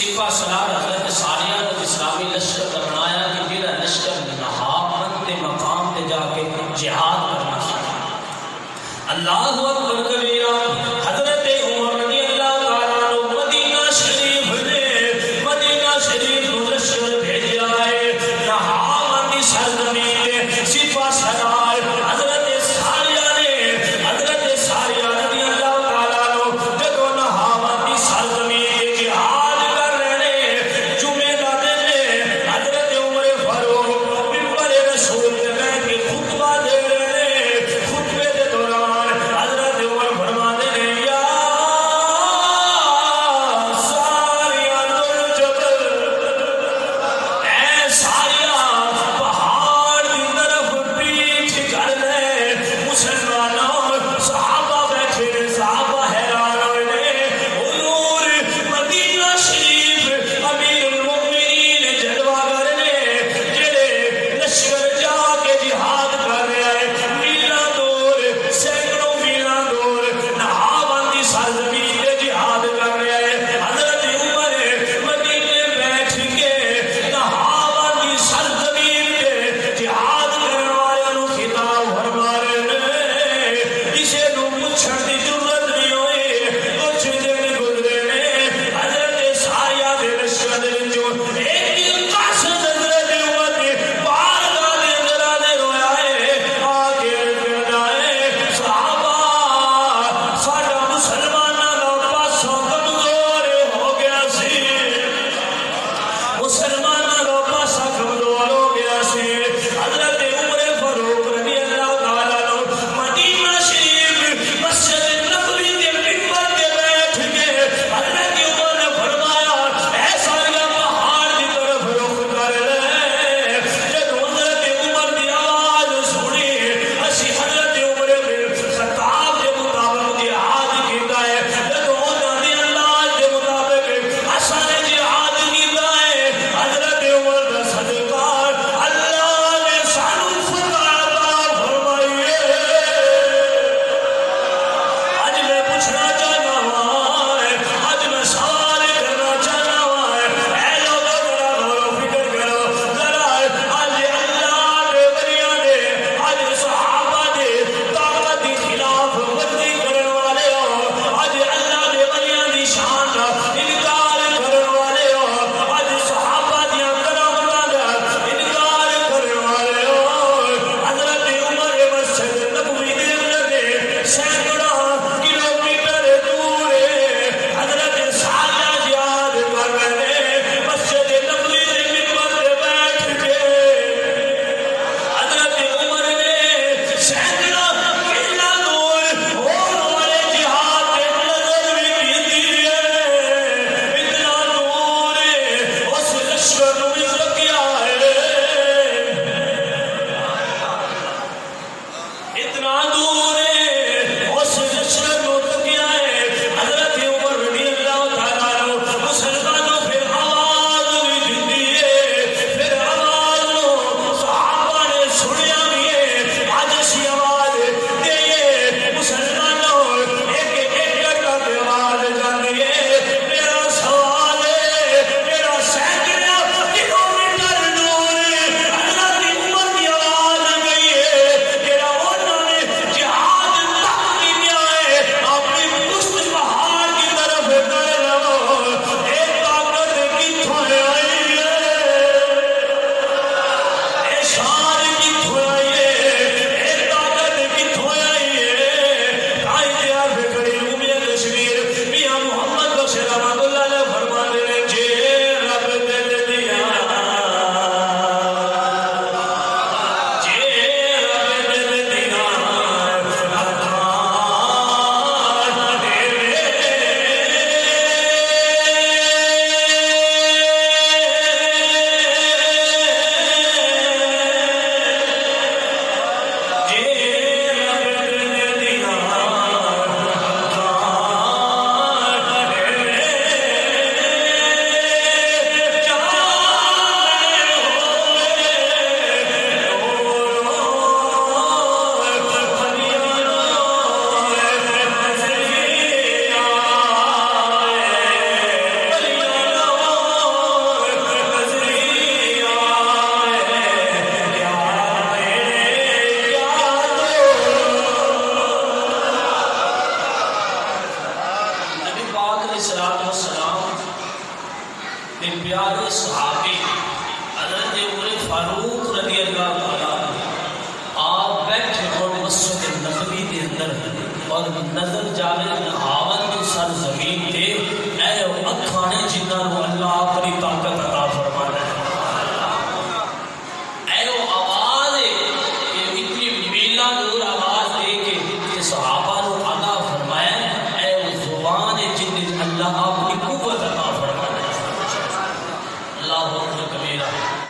سپاہ سالار حضرت ساریہ کو اسلامی لشکر کا بنایا کہ جہاں لشکر نہامت کے مقام پہ جا کے جہاد کرنا چاہیے. اللہ اکبر کبیرہ. حضرت عمر رضی اللہ تعالیٰ عنہ مدینہ شریف کو لشکر بھیجا ہے. نہامت کی سرزمین پہ سپاہ سالار حضرت ساریہ رضی اللہ تعالیٰ عنہ جدو نہامت کی سرزمین پہ جہاد کر رہے ہیں. جمعے کا دن ہے. حضرت عمر فاروق منبر رسول پہ بیٹھ کے خطبہ دے رہے ہیں. خطبے کے دوران حضرت کہ پیارے صحابی حضرت عمر فاروق رضی اللہ تعالیٰ آپ بیٹھے اور مسجد نبوی کے اندر اور نظر جانے ہاون کی سرزمین تے اے اکھانے جنہاں نو اللہ اپنی طاقت عطا فرمانا ہے، اے آواز ہے کہ اتنی میلہ